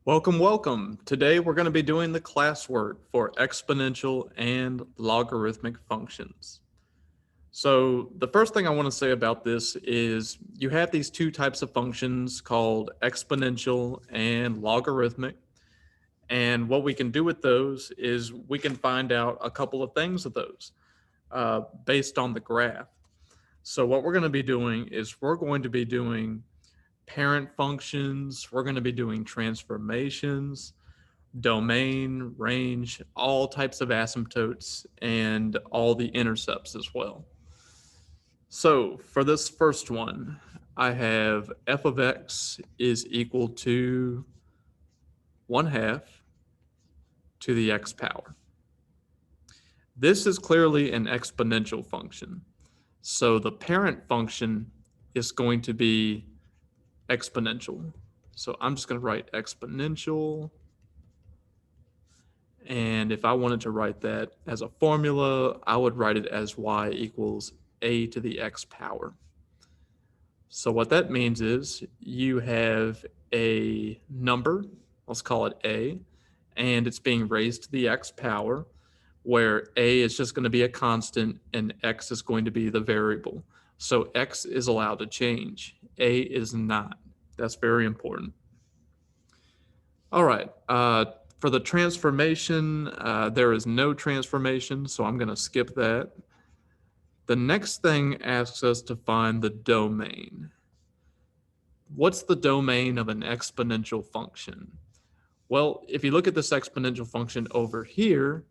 Welcome, welcome. Today we're going to be doing the classwork for exponential and logarithmic functions. So the first thing I want to say about this is you have these two types of functions called exponential and logarithmic. And what we can do with those is we can find out a couple of things of those based on the graph. So what we're going to be doing is we're going to be doing parent functions, we're going to be doing transformations, domain, range, all types of asymptotes, and all the intercepts as well. So for this first one, I have f of x is equal to 1/2 to the x power. This is clearly an exponential function. So the parent function is going to be exponential. So I'm just going to write exponential. And if I wanted to write that as a formula, I would write it as y equals a to the x power. So what that means is you have a number, let's call it a, and it's being raised to the x power, where a is just going to be a constant and x is going to be the variable. So x is allowed to change, a is not. That's very important. All right. For the transformation, there is no transformation, so I'm going to skip that. The next thing asks us to find the domain. What's the domain of an exponential function? Well, if you look at this exponential function over here,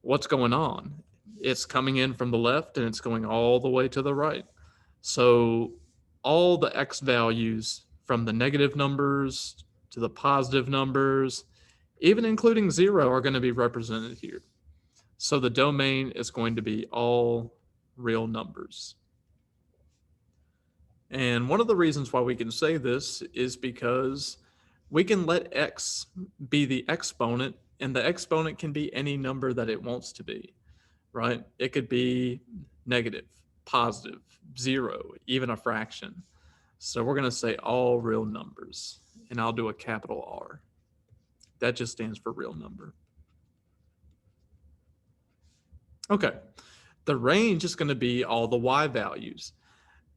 what's going on? It's coming in from the left and it's going all the way to the right. So all the x values from the negative numbers to the positive numbers, even including 0, are going to be represented here. So the domain is going to be all real numbers. And one of the reasons why we can say this is because we can let x be the exponent, and the exponent can be any number that it wants to be, right? It could be negative, positive, 0, even a fraction. So we're going to say all real numbers, and I'll do a capital R. That just stands for real number. Okay, the range is going to be all the y values.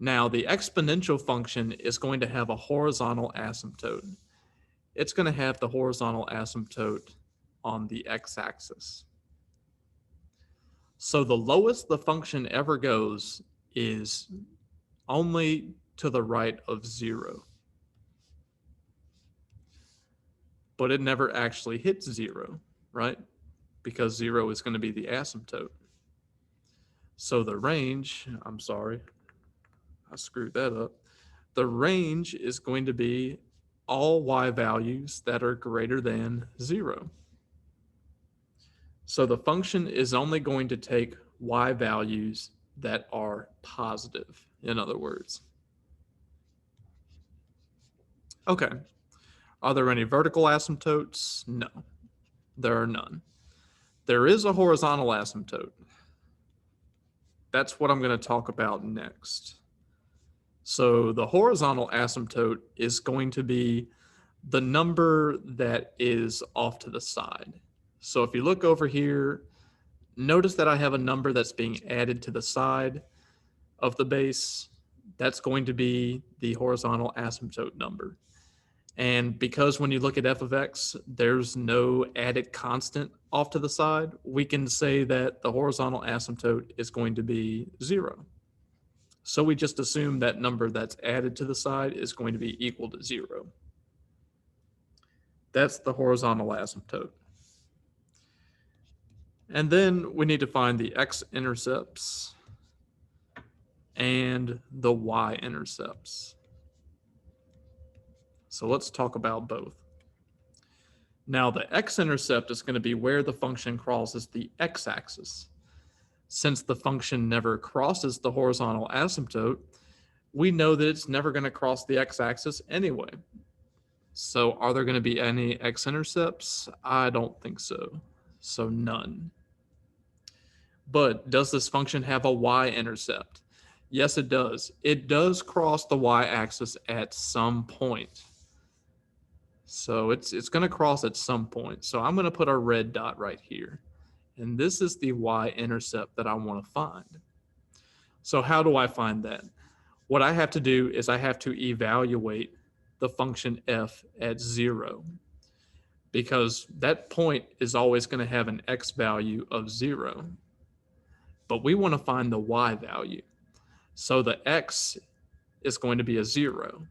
Now, the exponential function is going to have a horizontal asymptote. It's going to have the horizontal asymptote on the x-axis. So the lowest the function ever goes is only to the right of 0. But it never actually hits 0, right? Because 0 is going to be the asymptote. So the range, I'm sorry, I screwed that up. The range is going to be all y values that are greater than 0. So the function is only going to take y values that are positive, in other words. Okay. Are there any vertical asymptotes? No, there are none. There is a horizontal asymptote. That's what I'm going to talk about next. So the horizontal asymptote is going to be the number that is off to the side. So if you look over here, notice that I have a number that's being added to the side of the base. That's going to be the horizontal asymptote number. And because when you look at f of x, there's no added constant off to the side, we can say that the horizontal asymptote is going to be 0. So we just assume that number that's added to the side is going to be equal to 0. That's the horizontal asymptote. And then we need to find the x-intercepts and the y-intercepts. So let's talk about both. Now the x-intercept is going to be where the function crosses the x-axis. Since the function never crosses the horizontal asymptote, we know that it's never going to cross the x-axis anyway. So are there going to be any x-intercepts? I don't think so. So none. But does this function have a y-intercept? Yes, it does. It does cross the y-axis at some point. So it's going to cross at some point. So I'm going to put our red dot right here. And this is the y-intercept that I want to find. So how do I find that? What I have to do is I have to evaluate the function f at 0, because that point is always going to have an x value of 0. But we want to find the y value. So the x is going to be a 0.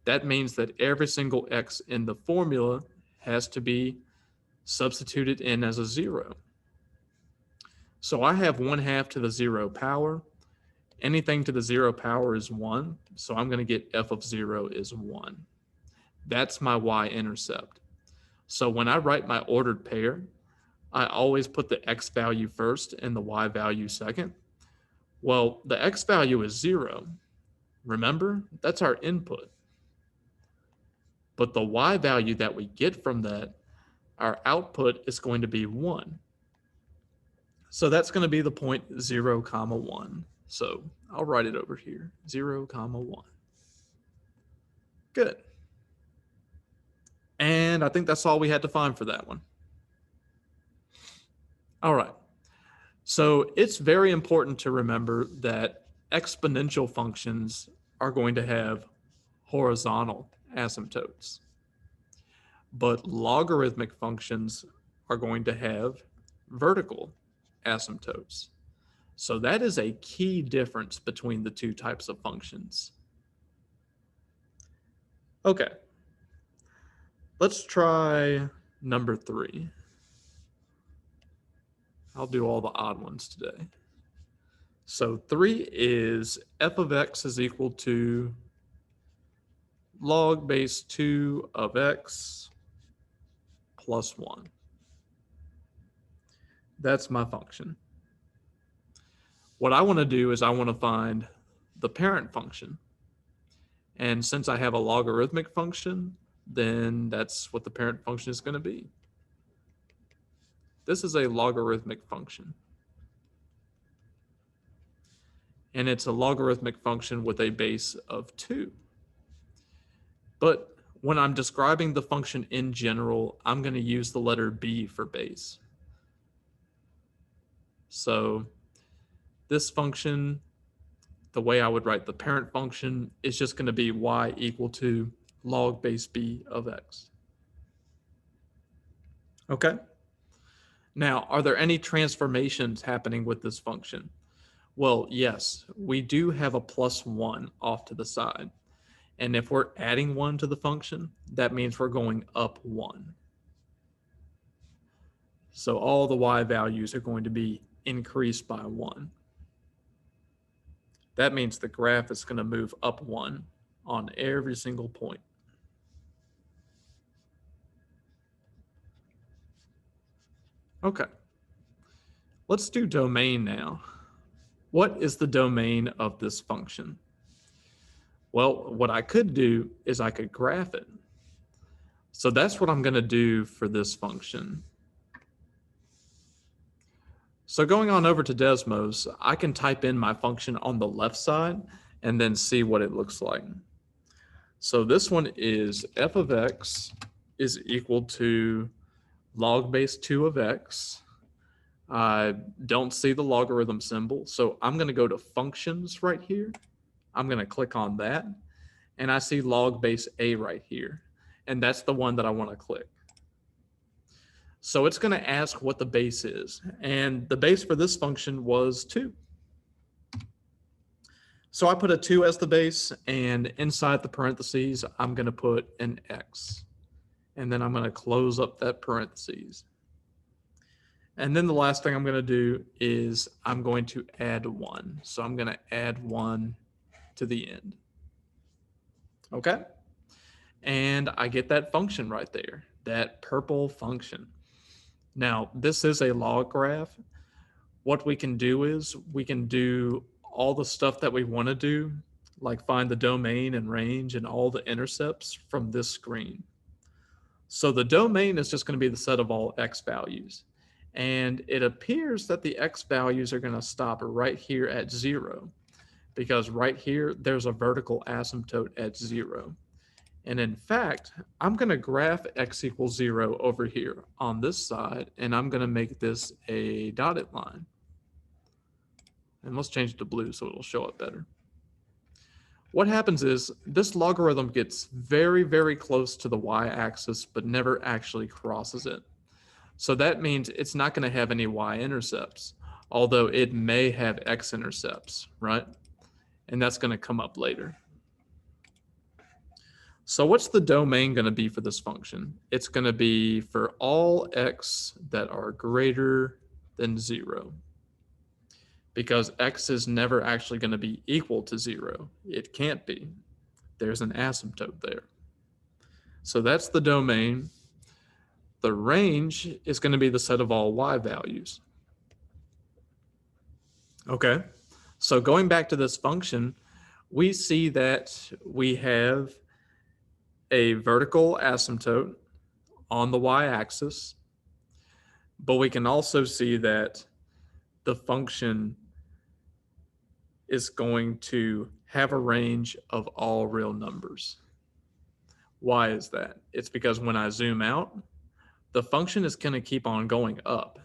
That means that every single x in the formula has to be substituted in as a 0. So I have 1/2 to the 0 power. Anything to the 0 power is 1. So I'm going to get f of 0 is 1. That's my y-intercept. So when I write my ordered pair, I always put the x value first and the y value second. Well, the x value is 0. Remember, that's our input. But the y value that we get from that, our output is going to be 1. So that's going to be the point 0, 1. So I'll write it over here, 0, 1. Good. And I think that's all we had to find for that one. All right. So it's very important to remember that exponential functions are going to have horizontal asymptotes, but logarithmic functions are going to have vertical asymptotes. So that is a key difference between the two types of functions. Okay, let's try number 3. I'll do all the odd ones today. So 3 is f of x is equal to log base 2 of x plus 1. That's my function. What I want to do is I want to find the parent function. And since I have a logarithmic function, then that's what the parent function is going to be. This is a logarithmic function. And it's a logarithmic function with a base of 2. But when I'm describing the function in general, I'm going to use the letter b for base. So this function, the way I would write the parent function, is just going to be y equal to log base b of x. Okay. Now, are there any transformations happening with this function? Well, yes, we do have a plus 1 off to the side. And if we're adding 1 to the function, that means we're going up 1. So all the y values are going to be increased by 1. That means the graph is going to move up 1 on every single point. Okay, let's do domain now. What is the domain of this function? Well, what I could do is I could graph it. So that's what I'm going to do for this function. So going on over to Desmos, I can type in my function on the left side and then see what it looks like. So this one is f of x is equal to log base 2 of x. I don't see the logarithm symbol, so I'm going to go to functions right here. I'm going to click on that, and I see log base a right here, and that's the one that I want to click. So it's going to ask what the base is, and the base for this function was 2. So I put a 2 as the base, and inside the parentheses, I'm going to put an x. And then I'm going to close up that parentheses. And then the last thing I'm going to do is I'm going to add 1. So I'm going to add 1 to the end. Okay? And I get that function right there, that purple function. Now, this is a log graph. What we can do is we can do all the stuff that we want to do, like find the domain and range and all the intercepts from this screen. So the domain is just going to be the set of all x values. And it appears that the x values are going to stop right here at 0, because right here, there's a vertical asymptote at 0. And in fact, I'm going to graph x equals 0 over here on this side, and I'm going to make this a dotted line. And let's change it to blue so it'll show up better. What happens is this logarithm gets very, very close to the y-axis, but never actually crosses it. So that means it's not going to have any y-intercepts, although it may have x-intercepts, right? And that's going to come up later. So what's the domain going to be for this function? It's going to be for all x that are greater than 0. Because x is never actually going to be equal to 0. It can't be. There's an asymptote there. So that's the domain. The range is going to be the set of all y values. Okay, so going back to this function, we see that we have a vertical asymptote on the y-axis, but we can also see that the function is going to have a range of all real numbers. Why is that? It's because when I zoom out, the function is going to keep on going up,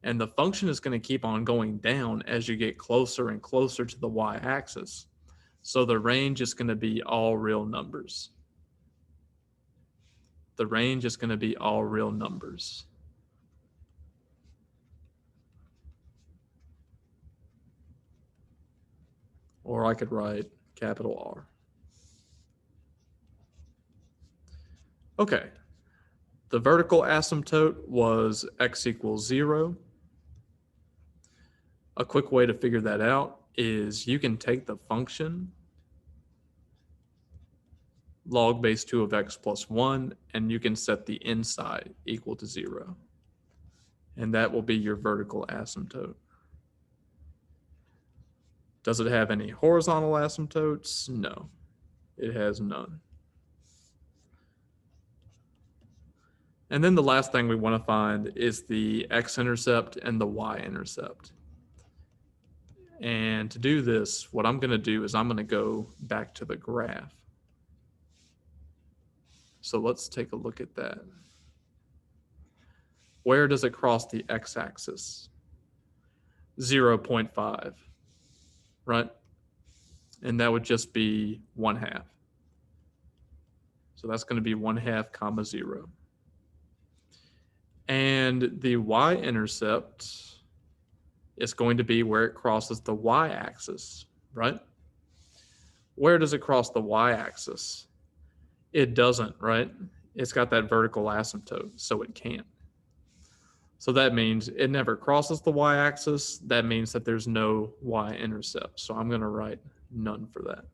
and the function is going to keep on going down as you get closer and closer to the y-axis. So the range is going to be all real numbers. The range is going to be all real numbers. Or I could write capital R. Okay, the vertical asymptote was x equals 0. A quick way to figure that out is you can take the function log base 2 of x plus 1, and you can set the inside equal to 0. And that will be your vertical asymptote. Does it have any horizontal asymptotes? No, it has none. And then the last thing we want to find is the x-intercept and the y-intercept. And to do this, what I'm going to do is I'm going to go back to the graph. So let's take a look at that. Where does it cross the x-axis? 0.5, right? And that would just be 1/2. So that's going to be 1/2 comma 0. And the y-intercept is going to be where it crosses the y-axis, right? Where does it cross the y-axis? It doesn't, right? It's got that vertical asymptote, so it can't. So that means it never crosses the y-axis. That means that there's no y-intercept. So I'm going to write none for that.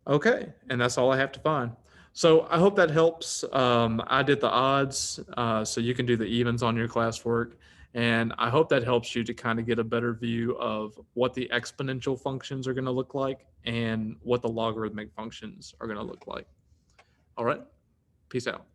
Okay, and that's all I have to find. So I hope that helps. I did the odds, so you can do the evens on your classwork. And I hope that helps you to kind of get a better view of what the exponential functions are going to look like and what the logarithmic functions are going to look like. All right, peace out.